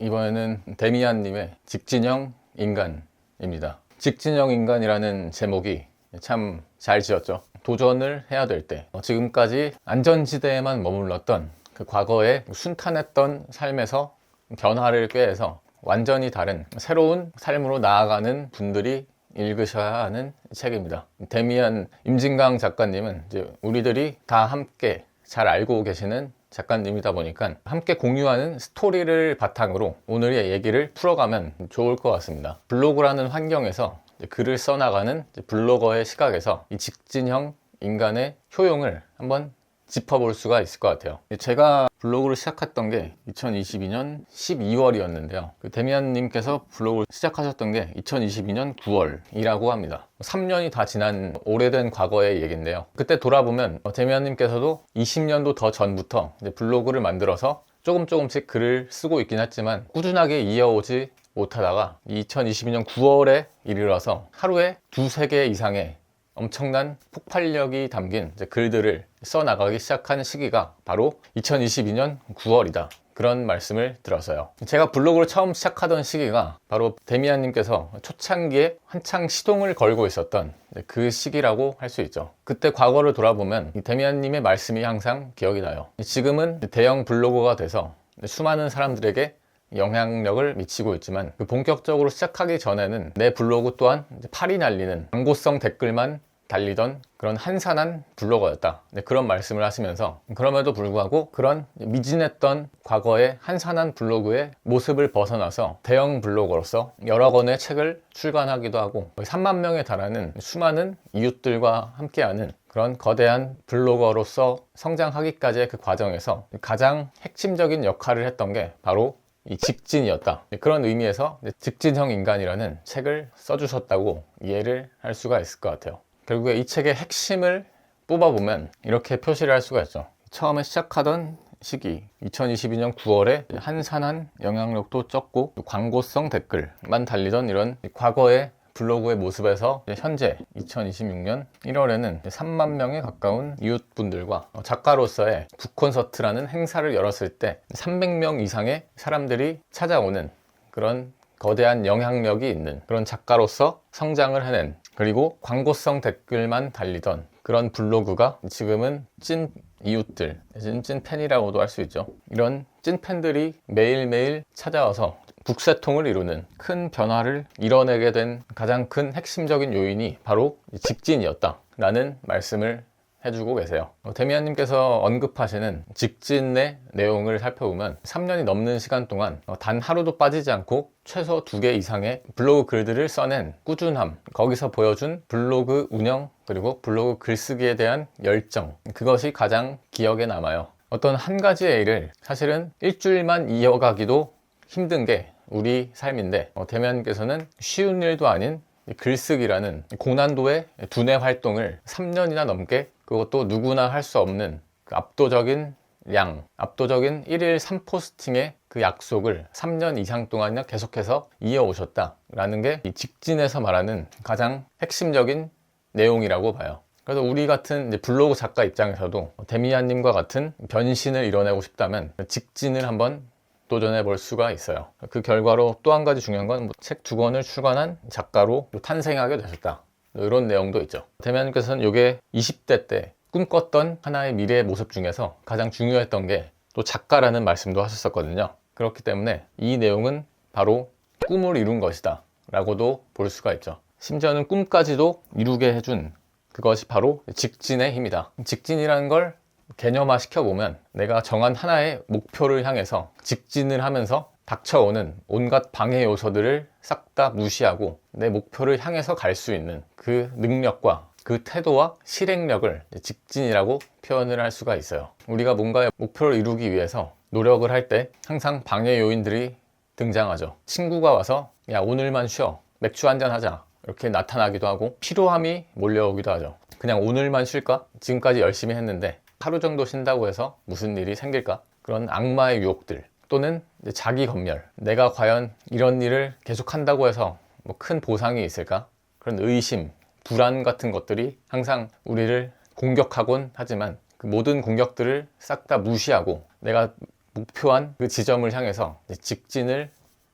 이번에는 데미안님의 직진형 인간입니다. 직진형 인간이라는 제목이 참 잘 지었죠. 도전을 해야 될 때, 지금까지 안전지대에만 머물렀던 그 과거에 순탄했던 삶에서 변화를 꾀해서 완전히 다른 새로운 삶으로 나아가는 분들이 읽으셔야 하는 책입니다. 데미안 임진강 작가님은 이제 우리들이 다 함께 잘 알고 계시는 작가님이다 보니까 함께 공유하는 스토리를 바탕으로 오늘의 얘기를 풀어가면 좋을 것 같습니다. 블로그라는 환경에서 글을 써나가는 블로거의 시각에서 이 직진형 인간의 효용을 한번 짚어볼 수가 있을 것 같아요. 제가 블로그를 시작했던 게 2022년 12월이었는데요. 데미안님께서 블로그를 시작하셨던 게 2022년 9월이라고 합니다. 3년이 다 지난 오래된 과거의 얘기인데요. 그때 돌아보면 데미안님께서도 20년도 더 전부터 블로그를 만들어서 조금씩 글을 쓰고 있긴 했지만 꾸준하게 이어오지 못하다가 2022년 9월에 이르러서 하루에 2-3개 이상의 엄청난 폭발력이 담긴 글들을 써나가기 시작한 시기가 바로 2022년 9월이다. 그런 말씀을 들어서요. 제가 블로그를 처음 시작하던 시기가 바로 데미안님께서 초창기에 한창 시동을 걸고 있었던 그 시기라고 할 수 있죠. 그때 과거를 돌아보면 데미안님의 말씀이 항상 기억이 나요. 지금은 대형 블로거가 돼서 수많은 사람들에게 영향력을 미치고 있지만 본격적으로 시작하기 전에는 내 블로그 또한 팔이 날리는 광고성 댓글만 달리던 그런 한산한 블로거였다. 그런 말씀을 하시면서 그럼에도 불구하고 그런 미진했던 과거의 한산한 블로그의 모습을 벗어나서 대형 블로거로서 여러 권의 책을 출간하기도 하고 3만 명에 달하는 수많은 이웃들과 함께하는 그런 거대한 블로거로서 성장하기까지의 그 과정에서 가장 핵심적인 역할을 했던 게 바로 이 직진이었다. 그런 의미에서 직진형 인간이라는 책을 써주셨다고 이해를 할 수가 있을 것 같아요. 결국에 이 책의 핵심을 뽑아보면 이렇게 표시를 할 수가 있죠. 처음에 시작하던 시기 2022년 9월에 한산한 영향력도 적고 광고성 댓글만 달리던 이런 과거의 블로그의 모습에서 현재 2026년 1월에는 3만 명에 가까운 이웃분들과 작가로서의 북콘서트라는 행사를 열었을 때 300명 이상의 사람들이 찾아오는 그런 거대한 영향력이 있는 그런 작가로서 성장을 해낸, 그리고 광고성 댓글만 달리던 그런 블로그가 지금은 찐 이웃들, 찐 팬이라고도 할 수 있죠. 이런 찐 팬들이 매일매일 찾아와서 북새통을 이루는 큰 변화를 이뤄내게 된 가장 큰 핵심적인 요인이 바로 직진이었다 라는 말씀을 해주고 계세요. 데미안님께서 언급하시는 직진의 내용을 살펴보면 3년이 넘는 시간 동안 단 하루도 빠지지 않고 최소 2개 이상의 블로그 글들을 써낸 꾸준함, 거기서 보여준 블로그 운영 그리고 블로그 글쓰기에 대한 열정, 그것이 가장 기억에 남아요. 어떤 한 가지의 일을 사실은 일주일만 이어가기도 힘든 게 우리 삶인데 데미안님께서는 쉬운 일도 아닌 글쓰기라는 고난도의 두뇌 활동을 3년이나 넘게, 그것도 누구나 할 수 없는 그 압도적인 양, 압도적인 1일 3포스팅의 그 약속을 3년 이상 동안이나 계속해서 이어오셨다라는 게 이 직진에서 말하는 가장 핵심적인 내용이라고 봐요. 그래서 우리 같은 이제 블로그 작가 입장에서도 데미안님과 같은 변신을 이뤄내고 싶다면 직진을 한번 도전해 볼 수가 있어요. 그 결과로 또 한 가지 중요한 건 책 2권을 출간한 작가로 탄생하게 되셨다. 이런 내용도 있죠. 데미안님께서는 이게 20대 때 꿈꿨던 하나의 미래의 모습 중에서 가장 중요했던 게 또 작가라는 말씀도 하셨었거든요. 그렇기 때문에 이 내용은 바로 꿈을 이룬 것이다 라고도 볼 수가 있죠. 심지어는 꿈까지도 이루게 해준 그것이 바로 직진의 힘이다. 직진이라는 걸 개념화 시켜보면 내가 정한 하나의 목표를 향해서 직진을 하면서 닥쳐오는 온갖 방해 요소들을 싹 다 무시하고 내 목표를 향해서 갈 수 있는 그 능력과 그 태도와 실행력을 직진이라고 표현을 할 수가 있어요. 우리가 뭔가의 목표를 이루기 위해서 노력을 할 때 항상 방해 요인들이 등장하죠. 친구가 와서 야 오늘만 쉬어, 맥주 한잔 하자 이렇게 나타나기도 하고, 피로함이 몰려오기도 하죠. 그냥 오늘만 쉴까? 지금까지 열심히 했는데 하루 정도 쉰다고 해서 무슨 일이 생길까? 그런 악마의 유혹들, 또는 자기 검열, 내가 과연 이런 일을 계속한다고 해서 뭐 큰 보상이 있을까? 그런 의심, 불안 같은 것들이 항상 우리를 공격하곤 하지만 그 모든 공격들을 싹 다 무시하고 내가 목표한 그 지점을 향해서 직진을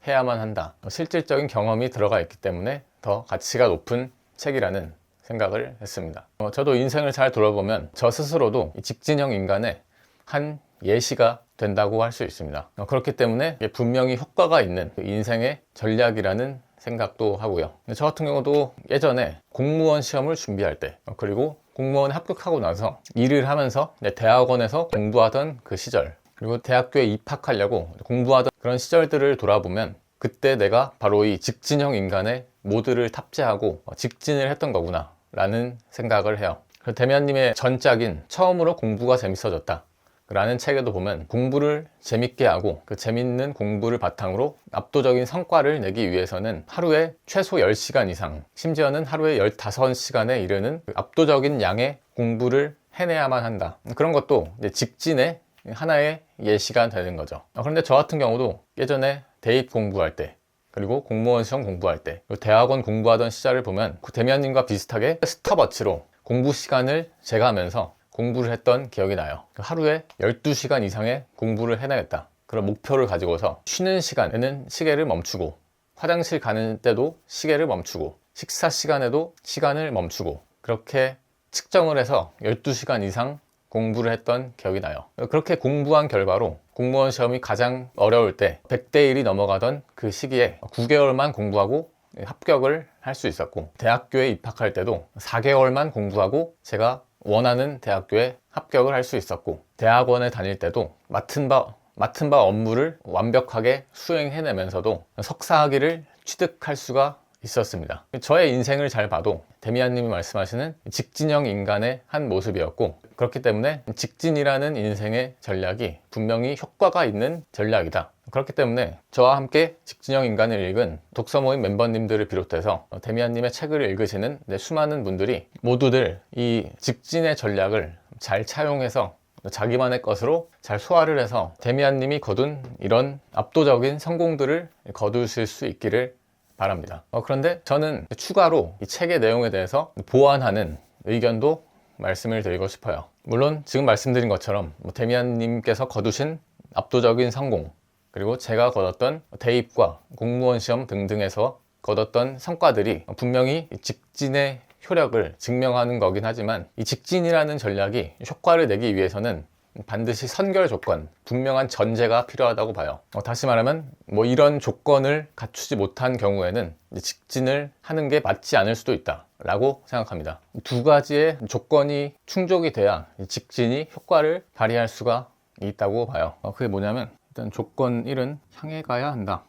해야만 한다. 실질적인 경험이 들어가 있기 때문에 더 가치가 높은 책이라는 생각을 했습니다. 저도 인생을 잘 돌아보면 저 스스로도 이 직진형 인간의 한 예시가 된다고 할 수 있습니다. 그렇기 때문에 분명히 효과가 있는 인생의 전략이라는 생각도 하고요. 저 같은 경우도 예전에 공무원 시험을 준비할 때, 그리고 공무원에 합격하고 나서 일을 하면서 대학원에서 공부하던 그 시절, 그리고 대학교에 입학하려고 공부하던 그런 시절들을 돌아보면 그때 내가 바로 이 직진형 인간의 모드를 탑재하고 직진을 했던 거구나 라는 생각을 해요. 데미안님의 전작인 처음으로 공부가 재밌어졌다 라는 책에도 보면 공부를 재밌게 하고 그 재밌는 공부를 바탕으로 압도적인 성과를 내기 위해서는 하루에 최소 10시간 이상, 심지어는 하루에 15시간에 이르는 그 압도적인 양의 공부를 해내야만 한다. 그런 것도 이제 직진의 하나의 예시가 되는 거죠. 그런데 저 같은 경우도 예전에 대입 공부할 때, 그리고 공무원 시험 공부할 때, 대학원 공부하던 시절을 보면 데미안님과 비슷하게 스탑워치로 공부 시간을 재가면서 공부를 했던 기억이 나요. 하루에 12시간 이상의 공부를 해내겠다. 그런 목표를 가지고서 쉬는 시간에는 시계를 멈추고, 화장실 가는 때도 시계를 멈추고, 식사 시간에도 시간을 멈추고, 그렇게 측정을 해서 12시간 이상 공부를 했던 기억이 나요. 그렇게 공부한 결과로 공무원 시험이 가장 어려울 때 100대 1이 넘어가던 그 시기에 9개월만 공부하고 합격을 할 수 있었고, 대학교에 입학할 때도 4개월만 공부하고 제가 원하는 대학교에 합격을 할 수 있었고, 대학원에 다닐 때도 맡은 바 업무를 완벽하게 수행해내면서도 석사학위를 취득할 수가 있었습니다. 저의 인생을 잘 봐도 데미안님이 말씀하시는 직진형 인간의 한 모습이었고, 그렇기 때문에 직진이라는 인생의 전략이 분명히 효과가 있는 전략이다. 그렇기 때문에 저와 함께 직진형 인간을 읽은 독서 모임 멤버님들을 비롯해서 데미안님의 책을 읽으시는 수많은 분들이 모두들 이 직진의 전략을 잘 차용해서 자기만의 것으로 잘 소화를 해서 데미안님이 거둔 이런 압도적인 성공들을 거두실 수 있기를 바랍니다. 그런데 저는 추가로 이 책의 내용에 대해서 보완하는 의견도 말씀을 드리고 싶어요. 물론 지금 말씀드린 것처럼 데미안님께서 거두신 압도적인 성공, 그리고 제가 거뒀던 대입과 공무원 시험 등등에서 거뒀던 성과들이 분명히 직진의 효력을 증명하는 거긴 하지만, 이 직진이라는 전략이 효과를 내기 위해서는 반드시 선결 조건, 분명한 전제가 필요하다고 봐요. 다시 말하면 이런 조건을 갖추지 못한 경우에는 직진을 하는 게 맞지 않을 수도 있다 라고 생각합니다. 두 가지의 조건이 충족이 돼야 직진이 효과를 발휘할 수가 있다고 봐요. 그게 뭐냐면, 일단 조건 1은 향해 가야 한다.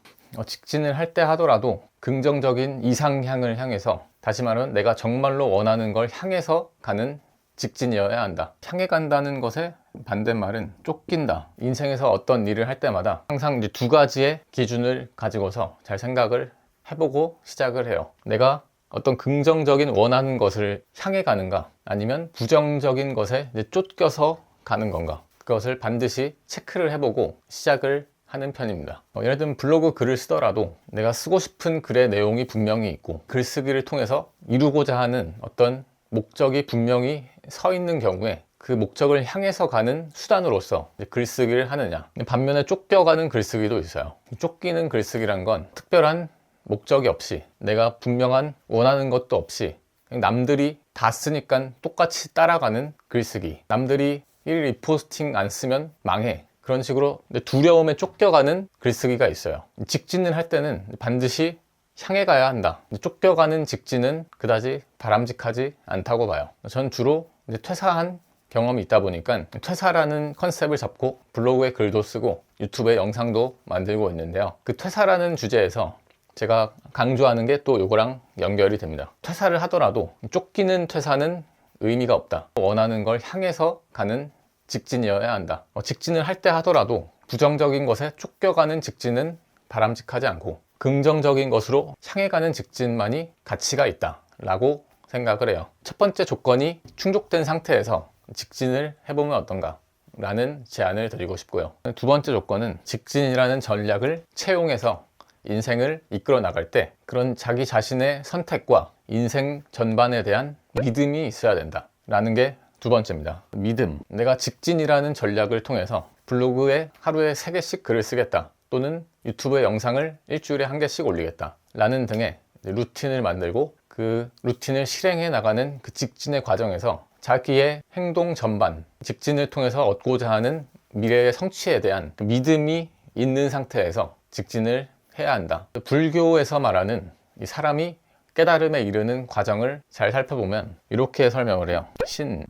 직진을 할 때 하더라도 긍정적인 이상향을 향해서, 다시 말하면 내가 정말로 원하는 걸 향해서 가는 직진이어야 한다. 향해 간다는 것의 반대말은 쫓긴다. 인생에서 어떤 일을 할 때마다 항상 이제 두 가지의 기준을 가지고서 잘 생각을 해보고 시작을 해요. 내가 어떤 긍정적인 원하는 것을 향해 가는가, 아니면 부정적인 것에 이제 쫓겨서 가는 건가, 그것을 반드시 체크를 해보고 시작을 하는 편입니다. 예를 들면 블로그 글을 쓰더라도 내가 쓰고 싶은 글의 내용이 분명히 있고, 글쓰기를 통해서 이루고자 하는 어떤 목적이 분명히 서 있는 경우에 그 목적을 향해서 가는 수단으로서 글쓰기를 하느냐. 반면에 쫓겨가는 글쓰기도 있어요. 쫓기는 글쓰기란 건 특별한 목적이 없이, 내가 분명한 원하는 것도 없이 그냥 남들이 다 쓰니까 똑같이 따라가는 글쓰기, 남들이 1 리포스팅 안 쓰면 망해, 그런 식으로 두려움에 쫓겨가는 글쓰기가 있어요. 직진을 할 때는 반드시 향해 가야 한다. 쫓겨가는 직진은 그다지 바람직하지 않다고 봐요. 전 주로 퇴사한 경험이 있다 보니까 퇴사라는 컨셉을 잡고 블로그에 글도 쓰고 유튜브에 영상도 만들고 있는데요. 그 퇴사라는 주제에서 제가 강조하는 게 또 요거랑 연결이 됩니다. 퇴사를 하더라도 쫓기는 퇴사는 의미가 없다. 원하는 걸 향해서 가는 직진이어야 한다. 직진을 할 때 하더라도 부정적인 것에 쫓겨가는 직진은 바람직하지 않고 긍정적인 것으로 향해 가는 직진만이 가치가 있다 라고 생각을 해요. 첫 번째 조건이 충족된 상태에서 직진을 해보면 어떤가 라는 제안을 드리고 싶고요. 두 번째 조건은 직진이라는 전략을 채용해서 인생을 이끌어 나갈 때 그런 자기 자신의 선택과 인생 전반에 대한 믿음이 있어야 된다 라는 게 두 번째입니다. 믿음. 내가 직진이라는 전략을 통해서 블로그에 하루에 3개씩 글을 쓰겠다, 또는 유튜브에 영상을 일주일에 1개씩 올리겠다 라는 등의 루틴을 만들고 그 루틴을 실행해 나가는 그 직진의 과정에서 자기의 행동 전반, 직진을 통해서 얻고자 하는 미래의 성취에 대한 그 믿음이 있는 상태에서 직진을 해야 한다. 불교에서 말하는 이 사람이 깨달음에 이르는 과정을 잘 살펴보면 이렇게 설명을 해요. 신,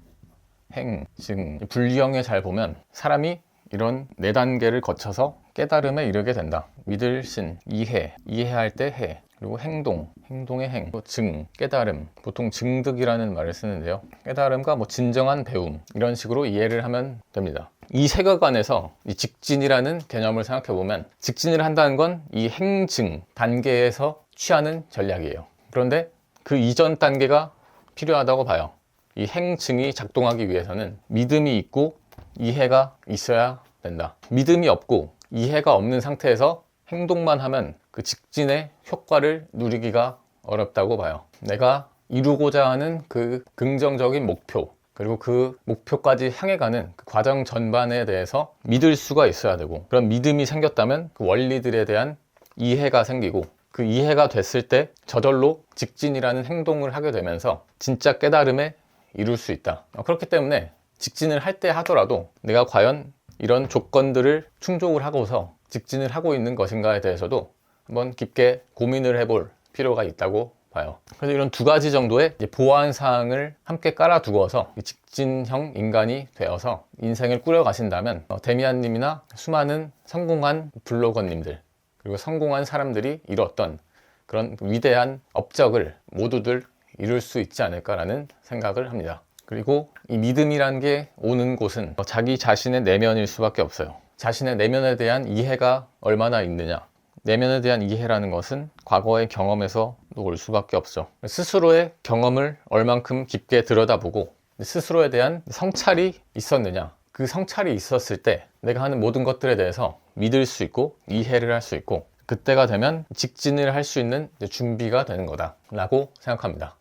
행, 증. 불경에 잘 보면 사람이 이런 4단계를 거쳐서 깨달음에 이르게 된다. 믿을 신, 이해할 때 해, 그리고 행동, 행동의 행, 또 증, 깨달음. 보통 증득이라는 말을 쓰는데요. 깨달음과 뭐 진정한 배움, 이런 식으로 이해를 하면 됩니다. 이 세계관에서 이 직진이라는 개념을 생각해 보면 직진을 한다는 건 이 행증 단계에서 취하는 전략이에요. 그런데 그 이전 단계가 필요하다고 봐요. 이 행증이 작동하기 위해서는 믿음이 있고 이해가 있어야 된다. 믿음이 없고 이해가 없는 상태에서 행동만 하면 그 직진의 효과를 누리기가 어렵다고 봐요. 내가 이루고자 하는 그 긍정적인 목표, 그리고 그 목표까지 향해 가는 그 과정 전반에 대해서 믿을 수가 있어야 되고, 그런 믿음이 생겼다면 그 원리들에 대한 이해가 생기고, 그 이해가 됐을 때 저절로 직진이라는 행동을 하게 되면서 진짜 깨달음에 이룰 수 있다. 그렇기 때문에 직진을 할 때 하더라도 내가 과연 이런 조건들을 충족을 하고서 직진을 하고 있는 것인가에 대해서도 한번 깊게 고민을 해볼 필요가 있다고 봐요. 그래서 이런 2가지 정도의 보완 사항을 함께 깔아두어서 직진형 인간이 되어서 인생을 꾸려가신다면 데미안님이나 수많은 성공한 블로거님들, 그리고 성공한 사람들이 이뤘던 그런 위대한 업적을 모두들 이룰 수 있지 않을까라는 생각을 합니다. 그리고 이 믿음이란 게 오는 곳은 자기 자신의 내면일 수밖에 없어요. 자신의 내면에 대한 이해가 얼마나 있느냐. 내면에 대한 이해라는 것은 과거의 경험에서 올 수밖에 없죠. 스스로의 경험을 얼만큼 깊게 들여다보고 스스로에 대한 성찰이 있었느냐. 그 성찰이 있었을 때 내가 하는 모든 것들에 대해서 믿을 수 있고 이해를 할 수 있고, 그때가 되면 직진을 할 수 있는 준비가 되는 거다 라고 생각합니다.